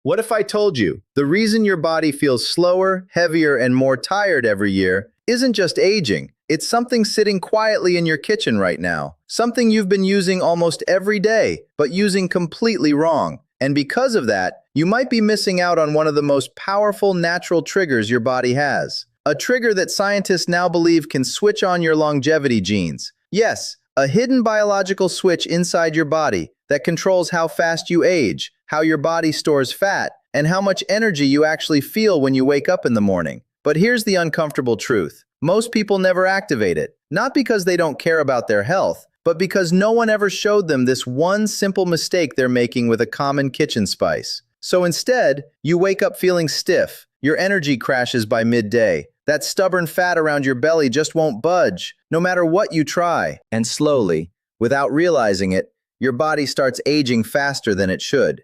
What if I told you the reason your body feels slower, heavier, and more tired every year isn't just aging? It's something sitting quietly in your kitchen right now. Something you've been using almost every day, but using completely wrong. And because of that, you might be missing out on one of the most powerful natural triggers your body has. A trigger that scientists now believe can switch on your longevity genes. Yes, a hidden biological switch inside your body that controls how fast you age, how your body stores fat, and how much energy you actually feel when you wake up in the morning. But here's the uncomfortable truth. Most people never activate it, not because they don't care about their health, but because no one ever showed them this one simple mistake they're making with a common kitchen spice. So instead, you wake up feeling stiff, your energy crashes by midday, that stubborn fat around your belly just won't budge, no matter what you try. And slowly, without realizing it, your body starts aging faster than it should.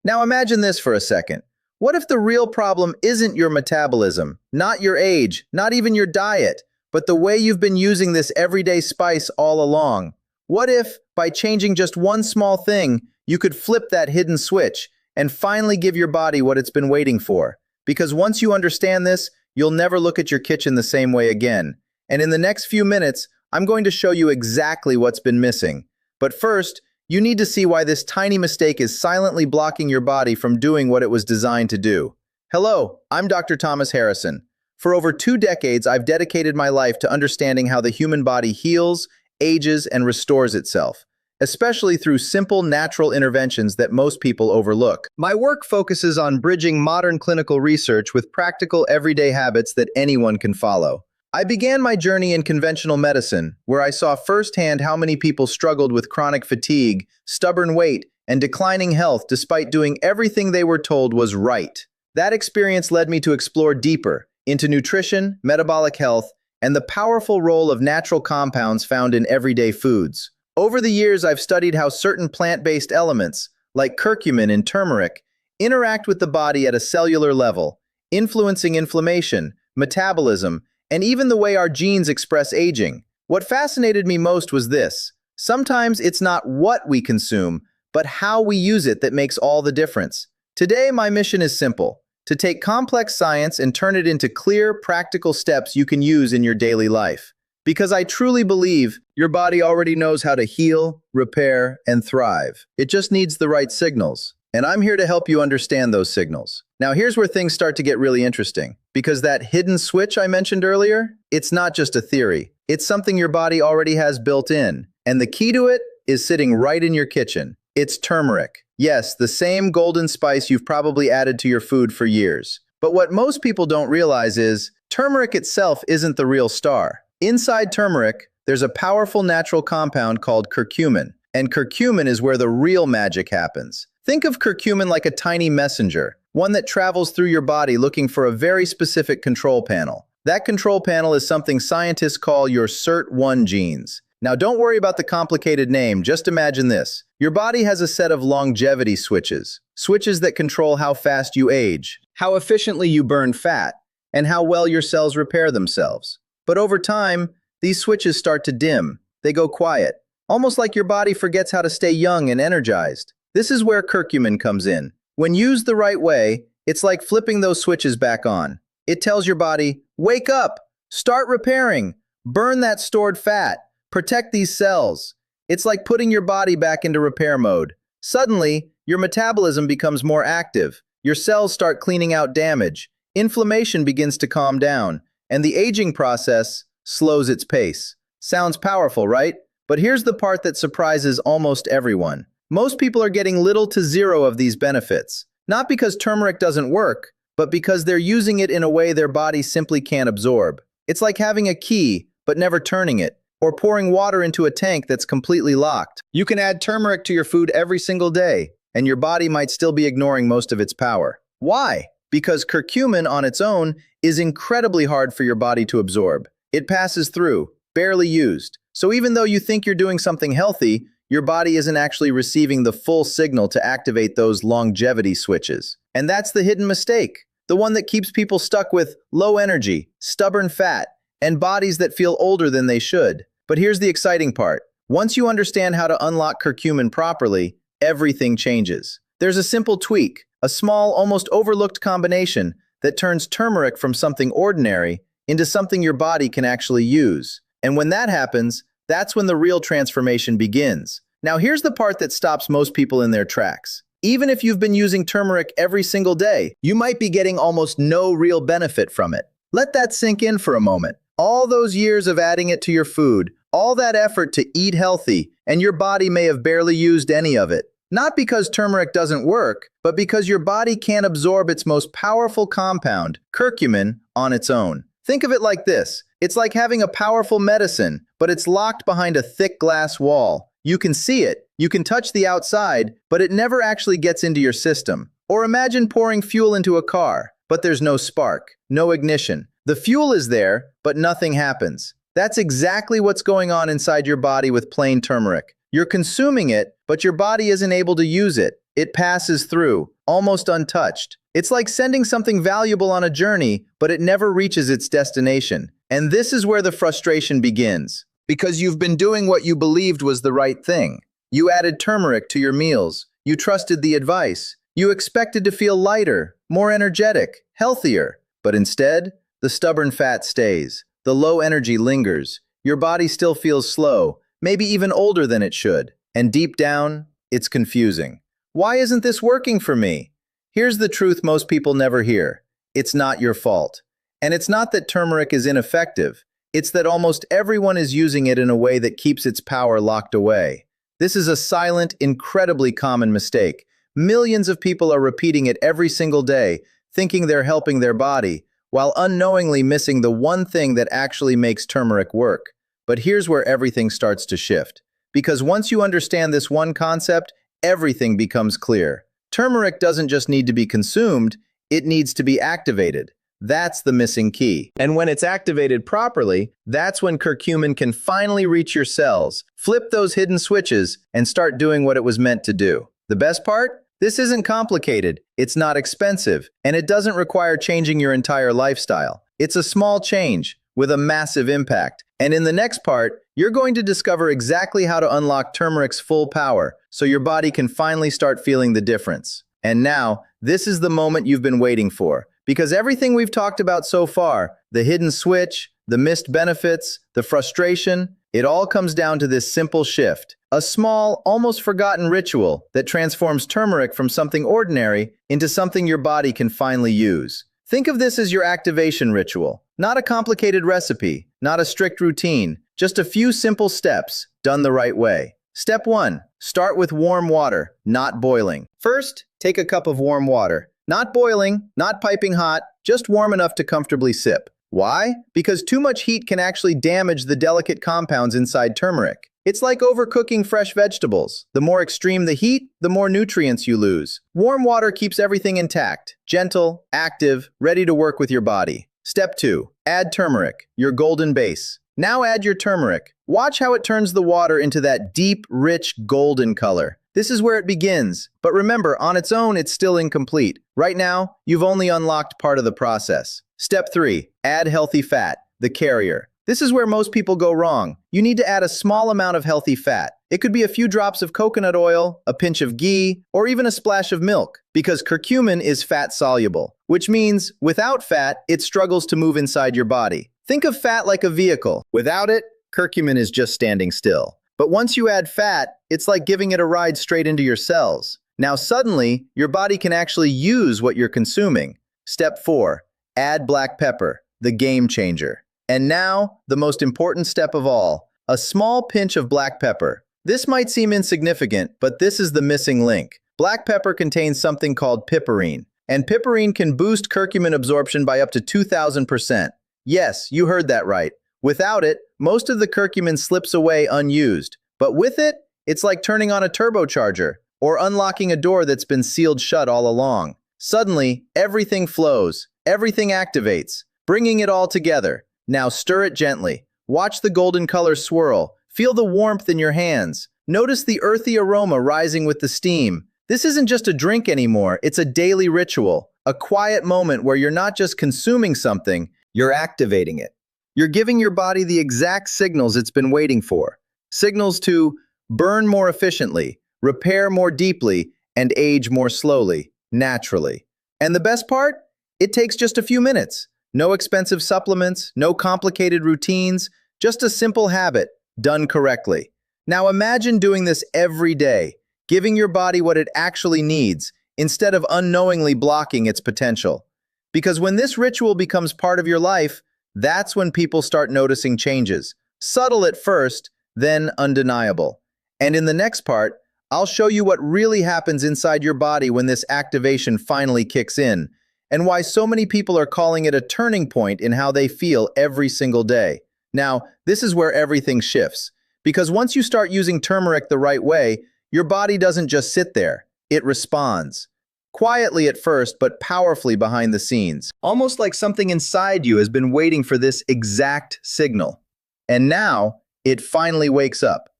Now imagine this for a second. What if the real problem isn't your metabolism, not your age, not even your diet, but the way you've been using this everyday spice all along? What if, by changing just one small thing, you could flip that hidden switch and finally give your body what it's been waiting for? Because once you understand this, you'll never look at your kitchen the same way again. And in the next few minutes, I'm going to show you exactly what's been missing. But first, you need to see why this tiny mistake is silently blocking your body from doing what it was designed to do. Hello, I'm Dr. Thomas Harrison. For over 2 decades, I've dedicated my life to understanding how the human body heals, ages, and restores itself, especially through simple, natural interventions that most people overlook. My work focuses on bridging modern clinical research with practical, everyday habits that anyone can follow. I began my journey in conventional medicine, where I saw firsthand how many people struggled with chronic fatigue, stubborn weight, and declining health despite doing everything they were told was right. That experience led me to explore deeper into nutrition, metabolic health, and the powerful role of natural compounds found in everyday foods. Over the years, I've studied how certain plant-based elements, like curcumin and turmeric, interact with the body at a cellular level, influencing inflammation, metabolism, and even the way our genes express aging. What fascinated me most was this. Sometimes it's not what we consume, but how we use it that makes all the difference. Today, my mission is simple: to take complex science and turn it into clear, practical steps you can use in your daily life. Because I truly believe your body already knows how to heal, repair, and thrive. It just needs the right signals. And I'm here to help you understand those signals. Now here's where things start to get really interesting. Because that hidden switch I mentioned earlier, it's not just a theory. It's something your body already has built in. And the key to it is sitting right in your kitchen. It's turmeric. Yes, the same golden spice you've probably added to your food for years. But what most people don't realize is, turmeric itself isn't the real star. Inside turmeric, there's a powerful natural compound called curcumin. And curcumin is where the real magic happens. Think of curcumin like a tiny messenger, one that travels through your body looking for a very specific control panel. That control panel is something scientists call your SIRT1 genes. Now don't worry about the complicated name, just imagine this. Your body has a set of longevity switches. Switches that control how fast you age, how efficiently you burn fat, and how well your cells repair themselves. But over time, these switches start to dim. They go quiet, almost like your body forgets how to stay young and energized. This is where curcumin comes in. When used the right way, it's like flipping those switches back on. It tells your body, wake up, start repairing, burn that stored fat, protect these cells. It's like putting your body back into repair mode. Suddenly, your metabolism becomes more active, your cells start cleaning out damage, inflammation begins to calm down, and the aging process slows its pace. Sounds powerful, right? But here's the part that surprises almost everyone. Most people are getting little to zero of these benefits. Not because turmeric doesn't work, but because they're using it in a way their body simply can't absorb. It's like having a key, but never turning it, or pouring water into a tank that's completely locked. You can add turmeric to your food every single day, and your body might still be ignoring most of its power. Why? Because curcumin on its own is incredibly hard for your body to absorb. It passes through, barely used. So even though you think you're doing something healthy, your body isn't actually receiving the full signal to activate those longevity switches. And that's the hidden mistake, the one that keeps people stuck with low energy, stubborn fat, and bodies that feel older than they should. But here's the exciting part. Once you understand how to unlock curcumin properly, everything changes. There's a simple tweak. a small, almost overlooked combination that turns turmeric from something ordinary into something your body can actually use. And when that happens, that's when the real transformation begins. Now here's the part that stops most people in their tracks. Even if you've been using turmeric every single day, you might be getting almost no real benefit from it. Let that sink in for a moment. All those years of adding it to your food, all that effort to eat healthy, and your body may have barely used any of it. Not because turmeric doesn't work, but because your body can't absorb its most powerful compound, curcumin, on its own. Think of it like this. It's like having a powerful medicine, but it's locked behind a thick glass wall. You can see it, you can touch the outside, but it never actually gets into your system. Or imagine pouring fuel into a car, but there's no spark, no ignition. The fuel is there, but nothing happens. That's exactly what's going on inside your body with plain turmeric. You're consuming it, but your body isn't able to use it. It passes through, almost untouched. It's like sending something valuable on a journey, but it never reaches its destination. And this is where the frustration begins. Because you've been doing what you believed was the right thing. You added turmeric to your meals. You trusted the advice. You expected to feel lighter, more energetic, healthier. But instead, the stubborn fat stays. The low energy lingers. Your body still feels slow, maybe even older than it should. And deep down, it's confusing. Why isn't this working for me? Here's the truth most people never hear. It's not your fault. And it's not that turmeric is ineffective. It's that almost everyone is using it in a way that keeps its power locked away. This is a silent, incredibly common mistake. Millions of people are repeating it every single day, thinking they're helping their body, while unknowingly missing the one thing that actually makes turmeric work. But here's where everything starts to shift. Because once you understand this one concept, everything becomes clear. Turmeric doesn't just need to be consumed, it needs to be activated. That's the missing key. And when it's activated properly, that's when curcumin can finally reach your cells, flip those hidden switches, and start doing what it was meant to do. The best part? This isn't complicated, it's not expensive, and it doesn't require changing your entire lifestyle. It's a small change with a massive impact. And in the next part, you're going to discover exactly how to unlock turmeric's full power so your body can finally start feeling the difference. And now, this is the moment you've been waiting for. Because everything we've talked about so far, the hidden switch, the missed benefits, the frustration, it all comes down to this simple shift. A small, almost forgotten ritual that transforms turmeric from something ordinary into something your body can finally use. Think of this as your activation ritual. Not a complicated recipe, not a strict routine, just a few simple steps done the right way. Step 1. Start with warm water, not boiling. First, take a cup of warm water. Not boiling, not piping hot, just warm enough to comfortably sip. Why? Because too much heat can actually damage the delicate compounds inside turmeric. It's like overcooking fresh vegetables. The more extreme the heat, the more nutrients you lose. Warm water keeps everything intact, gentle, active, ready to work with your body. Step 2. Add turmeric, your golden base. Now add your turmeric. Watch how it turns the water into that deep, rich, golden color. This is where it begins. But remember, on its own, it's still incomplete. Right now, you've only unlocked part of the process. Step 3. Add healthy fat, the carrier. This is where most people go wrong. You need to add a small amount of healthy fat. It could be a few drops of coconut oil, a pinch of ghee, or even a splash of milk, because curcumin is fat-soluble, which means without fat, it struggles to move inside your body. Think of fat like a vehicle. Without it, curcumin is just standing still. But once you add fat, it's like giving it a ride straight into your cells. Now suddenly, your body can actually use what you're consuming. Step 4. Add black pepper, the game changer. And now, the most important step of all, a small pinch of black pepper. This might seem insignificant, but this is the missing link. Black pepper contains something called piperine, and piperine can boost curcumin absorption by up to 2,000%. Yes, you heard that right. Without it, most of the curcumin slips away unused. But with it, it's like turning on a turbocharger or unlocking a door that's been sealed shut all along. Suddenly, everything flows, everything activates, bringing it all together. Now stir it gently. Watch the golden color swirl. Feel the warmth in your hands. Notice the earthy aroma rising with the steam. This isn't just a drink anymore, it's a daily ritual. A quiet moment where you're not just consuming something, you're activating it. You're giving your body the exact signals it's been waiting for. Signals to burn more efficiently, repair more deeply, and age more slowly. naturally. And the best part? It takes just a few minutes. No expensive supplements, no complicated routines, just a simple habit done correctly. Now imagine doing this every day, giving your body what it actually needs instead of unknowingly blocking its potential. Because when this ritual becomes part of your life, that's when people start noticing changes. Subtle at first, then undeniable. And in the next part, I'll show you what really happens inside your body when this activation finally kicks in, and why so many people are calling it a turning point in how they feel every single day. Now, this is where everything shifts. Because once you start using turmeric the right way, your body doesn't just sit there, it responds. Quietly at first, but powerfully behind the scenes. Almost like something inside you has been waiting for this exact signal. And now, it finally wakes up.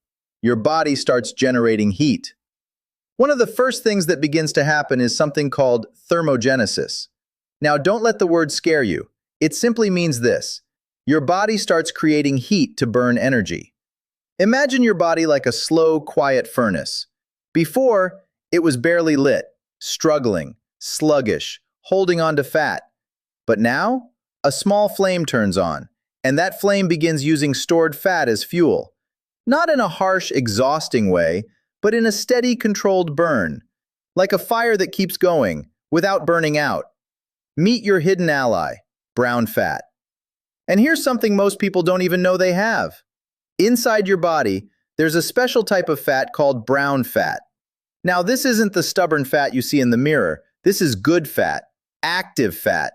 Your body starts generating heat. One of the first things that begins to happen is something called thermogenesis. Now, don't let the word scare you. It simply means this. Your body starts creating heat to burn energy. Imagine your body like a slow, quiet furnace. Before, it was barely lit, struggling, sluggish, holding on to fat. But now, a small flame turns on, and that flame begins using stored fat as fuel. Not in a harsh, exhausting way, but in a steady, controlled burn. Like a fire that keeps going, without burning out. Meet your hidden ally, brown fat. And here's something most people don't even know they have. Inside your body, there's a special type of fat called brown fat. Now, this isn't the stubborn fat you see in the mirror. This is good fat, active fat.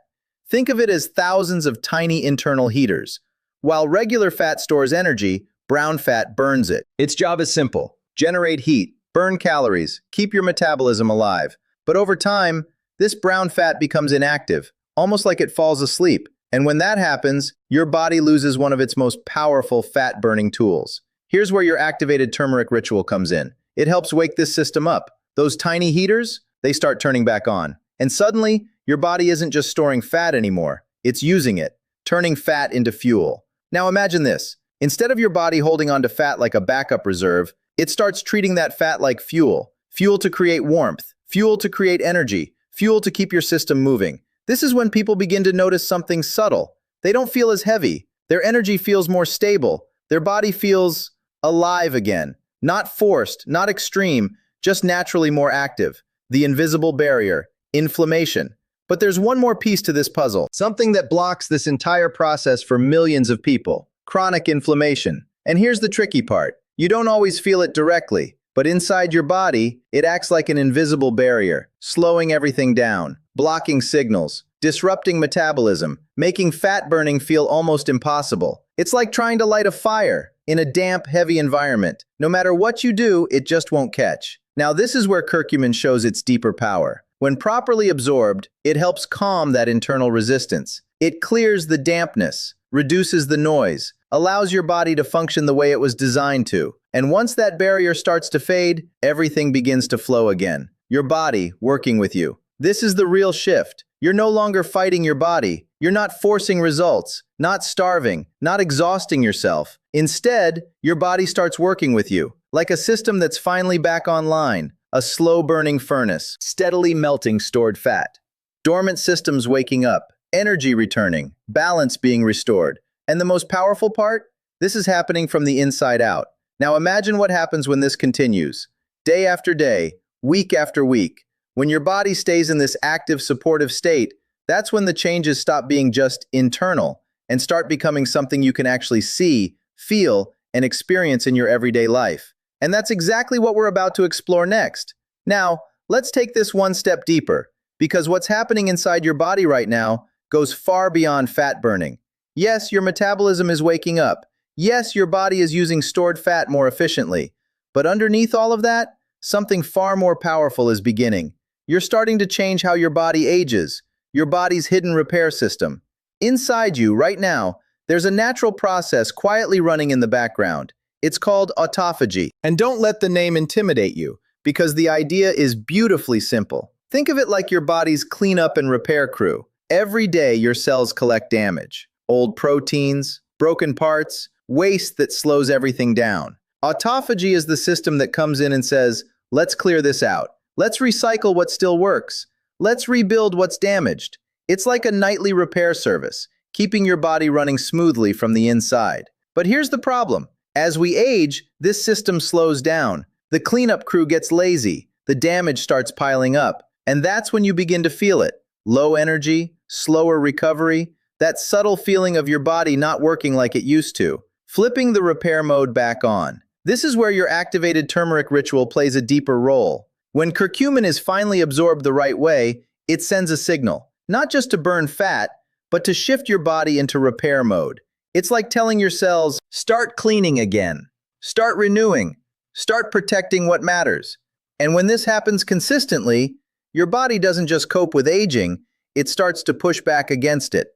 Think of it as thousands of tiny internal heaters. While regular fat stores energy, brown fat burns it. Its job is simple. Generate heat, burn calories, keep your metabolism alive. But over time, this brown fat becomes inactive, almost like it falls asleep. And when that happens, your body loses one of its most powerful fat-burning tools. Here's where your activated turmeric ritual comes in. It helps wake this system up. Those tiny heaters, they start turning back on. And suddenly, your body isn't just storing fat anymore. It's using it, turning fat into fuel. Now imagine this. Instead of your body holding onto fat like a backup reserve, it starts treating that fat like fuel. Fuel to create warmth, fuel to create energy, fuel to keep your system moving. This is when people begin to notice something subtle. They don't feel as heavy. Their energy feels more stable. Their body feels alive again. Not forced, not extreme, just naturally more active. The invisible barrier, inflammation. But there's one more piece to this puzzle. Something that blocks this entire process for millions of people. Chronic inflammation. And here's the tricky part. You don't always feel it directly, but inside your body, it acts like an invisible barrier, slowing everything down, blocking signals, disrupting metabolism, making fat burning feel almost impossible. It's like trying to light a fire in a damp, heavy environment. No matter what you do, it just won't catch. Now, this is where curcumin shows its deeper power. When properly absorbed, it helps calm that internal resistance. It clears the dampness, reduces the noise, allows your body to function the way it was designed to. And once that barrier starts to fade, everything begins to flow again. Your body working with you. This is the real shift. You're no longer fighting your body. You're not forcing results, not starving, not exhausting yourself. Instead, your body starts working with you, like a system that's finally back online, a slow-burning furnace, steadily melting stored fat. Dormant systems waking up, energy returning, balance being restored. And the most powerful part? This is happening from the inside out. Now imagine what happens when this continues. Day after day, week after week. When your body stays in this active, supportive state, that's when the changes stop being just internal and start becoming something you can actually see, feel, and experience in your everyday life. And that's exactly what we're about to explore next. Now, let's take this one step deeper, because what's happening inside your body right now goes far beyond fat burning. Yes, your metabolism is waking up. Yes, your body is using stored fat more efficiently. But underneath all of that, something far more powerful is beginning. You're starting to change how your body ages, your body's hidden repair system. Inside you, right now, there's a natural process quietly running in the background. It's called autophagy. And don't let the name intimidate you, because the idea is beautifully simple. Think of it like your body's cleanup and repair crew. Every day, your cells collect damage. Old proteins, broken parts, waste that slows everything down. Autophagy is the system that comes in and says, let's clear this out. Let's recycle what still works. Let's rebuild what's damaged. It's like a nightly repair service, keeping your body running smoothly from the inside. But here's the problem. As we age, this system slows down. The cleanup crew gets lazy. The damage starts piling up. And that's when you begin to feel it. Low energy, slower recovery, that subtle feeling of your body not working like it used to. Flipping the repair mode back on. This is where your activated turmeric ritual plays a deeper role. When curcumin is finally absorbed the right way, it sends a signal, not just to burn fat, but to shift your body into repair mode. It's like telling your cells, start cleaning again, start renewing, start protecting what matters. And when this happens consistently, your body doesn't just cope with aging, it starts to push back against it.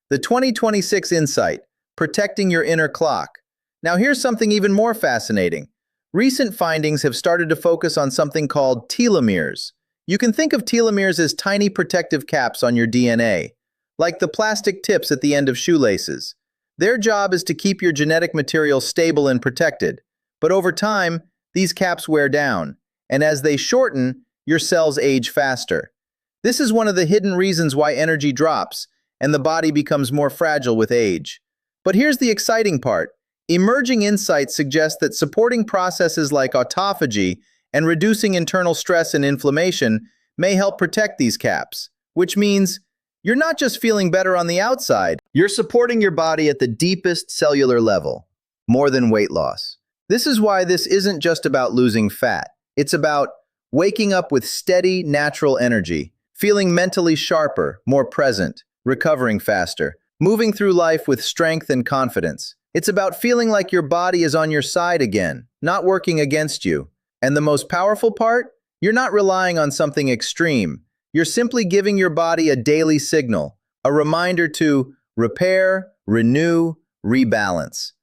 The 2026 insight, protecting your inner clock. Now here's something even more fascinating. Recent findings have started to focus on something called telomeres. You can think of telomeres as tiny protective caps on your DNA, like the plastic tips at the end of shoelaces. Their job is to keep your genetic material stable and protected. But over time, these caps wear down, and as they shorten, your cells age faster. This is one of the hidden reasons why energy drops, and the body becomes more fragile with age. But here's the exciting part. Emerging insights suggest that supporting processes like autophagy and reducing internal stress and inflammation may help protect these caps, which means you're not just feeling better on the outside, you're supporting your body at the deepest cellular level, more than weight loss. This is why this isn't just about losing fat. It's about waking up with steady, natural energy, feeling mentally sharper, more present, recovering faster, moving through life with strength and confidence. It's about feeling like your body is on your side again, not working against you. And the most powerful part? You're not relying on something extreme. You're simply giving your body a daily signal, a reminder to repair, renew, rebalance.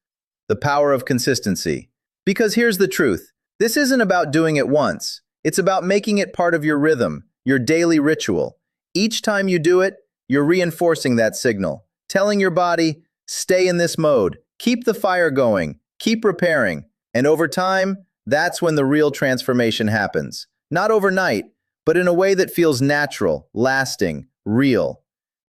The power of consistency. Because here's the truth. This isn't about doing it once. It's about making it part of your rhythm, your daily ritual. Each time you do it, you're reinforcing that signal, telling your body, stay in this mode, keep the fire going, keep repairing. And over time, that's when the real transformation happens. Not overnight, but in a way that feels natural, lasting, real.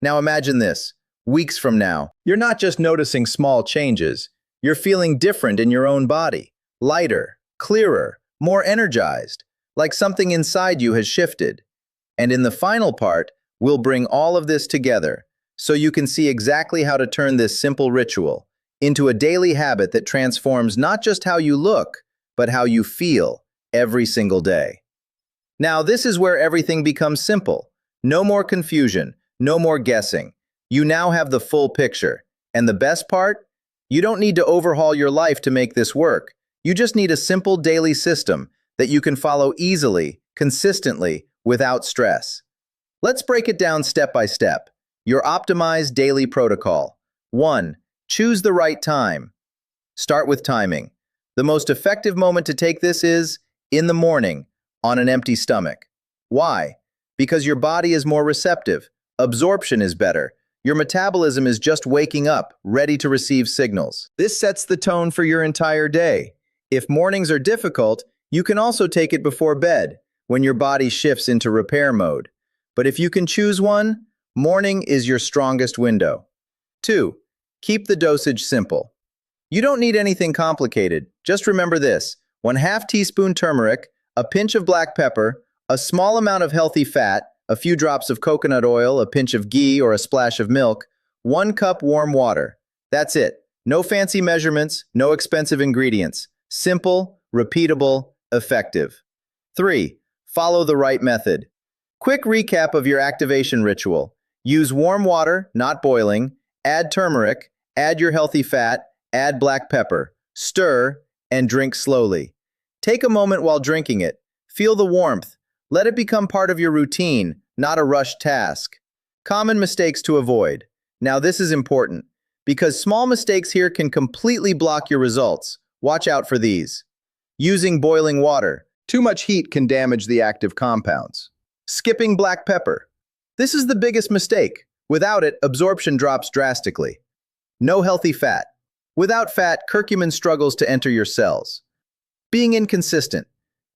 Now imagine this. Weeks from now, you're not just noticing small changes. You're feeling different in your own body. Lighter, clearer, more energized, like something inside you has shifted. And in the final part, we'll bring all of this together so you can see exactly how to turn this simple ritual into a daily habit that transforms not just how you look, but how you feel every single day. Now, this is where everything becomes simple. No more confusion, no more guessing. You now have the full picture. And the best part? You don't need to overhaul your life to make this work. You just need a simple daily system that you can follow easily, consistently, without stress. Let's break it down step by step. Your optimized daily protocol. 1. Choose the right time. Start with timing. The most effective moment to take this is in the morning, on an empty stomach. Why? Because your body is more receptive. Absorption is better. Your metabolism is just waking up, ready to receive signals. This sets the tone for your entire day. If mornings are difficult, you can also take it before bed, when your body shifts into repair mode. But if you can choose one, morning is your strongest window. 2. Keep the dosage simple. You don't need anything complicated. Just remember this: 1/2 teaspoon turmeric, a pinch of black pepper, a small amount of healthy fat, a few drops of coconut oil, a pinch of ghee or a splash of milk, 1 cup warm water. That's it. No fancy measurements, no expensive ingredients. Simple, repeatable, effective. 3. Follow the right method. Quick recap of your activation ritual. Use warm water, not boiling. Add turmeric. Add your healthy fat. Add black pepper. Stir, and drink slowly. Take a moment while drinking it. Feel the warmth. Let it become part of your routine, not a rushed task. Common mistakes to avoid. Now this is important, because small mistakes here can completely block your results. Watch out for these. Using boiling water. Too much heat can damage the active compounds. Skipping black pepper. This is the biggest mistake. Without it, absorption drops drastically. No healthy fat. Without fat, curcumin struggles to enter your cells. Being inconsistent.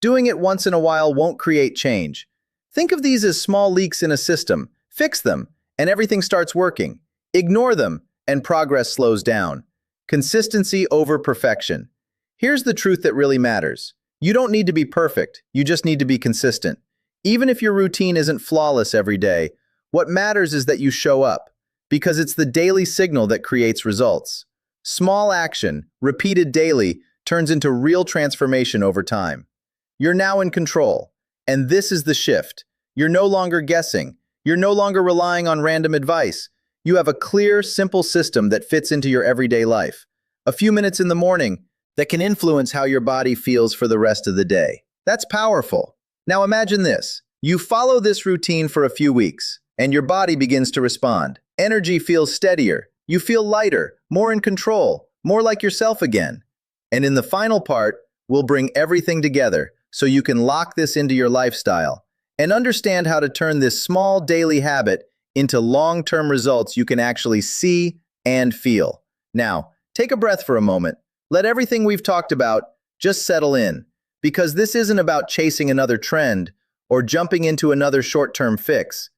Doing it once in a while won't create change. Think of these as small leaks in a system. Fix them, and everything starts working. Ignore them, and progress slows down. Consistency over perfection. Here's the truth that really matters. You don't need to be perfect, you just need to be consistent. Even if your routine isn't flawless every day, what matters is that you show up, because it's the daily signal that creates results. Small action, repeated daily, turns into real transformation over time. You're now in control, and this is the shift. You're no longer guessing. You're no longer relying on random advice. You have a clear, simple system that fits into your everyday life. A few minutes in the morning that can influence how your body feels for the rest of the day. That's powerful. Now imagine this. You follow this routine for a few weeks, and your body begins to respond. Energy feels steadier. You feel lighter, more in control, more like yourself again. And in the final part, we'll bring everything together so you can lock this into your lifestyle and understand how to turn this small daily habit into long-term results you can actually see and feel. Now, take a breath for a moment. Let everything we've talked about just settle in, because this isn't about chasing another trend or jumping into another short-term fix.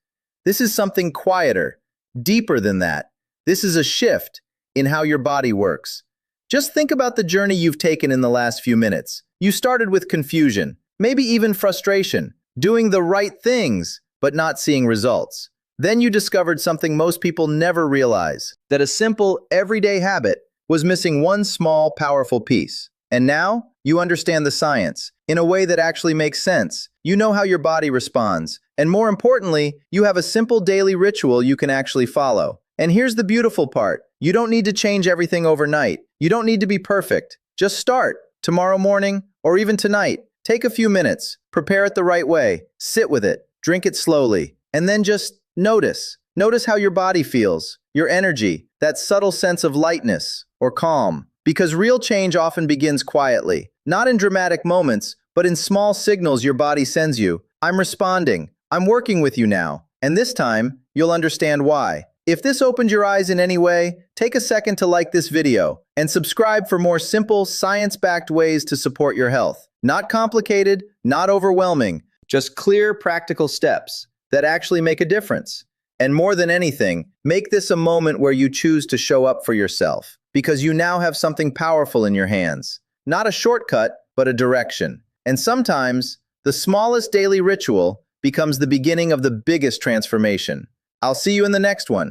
This is something quieter, deeper than that. This is a shift in how your body works. Just think about the journey you've taken in the last few minutes. You started with confusion, maybe even frustration, doing the right things, but not seeing results. Then you discovered something most people never realize, that a simple, everyday habit was missing one small, powerful piece. And now, you understand the science in a way that actually makes sense. You know how your body responds. And more importantly, you have a simple daily ritual you can actually follow. And here's the beautiful part. You don't need to change everything overnight. You don't need to be perfect. Just start tomorrow morning or even tonight. Take a few minutes, prepare it the right way, sit with it, drink it slowly, and then just notice. Notice how your body feels, your energy, that subtle sense of lightness or calm. Because real change often begins quietly, not in dramatic moments, but in small signals your body sends you. I'm responding. I'm working with you now. And this time, you'll understand why. If this opened your eyes in any way, take a second to like this video and subscribe for more simple, science-backed ways to support your health. Not complicated, not overwhelming, just clear, practical steps that actually make a difference. And more than anything, make this a moment where you choose to show up for yourself, because you now have something powerful in your hands. Not a shortcut, but a direction. And sometimes, the smallest daily ritual becomes the beginning of the biggest transformation. I'll see you in the next one.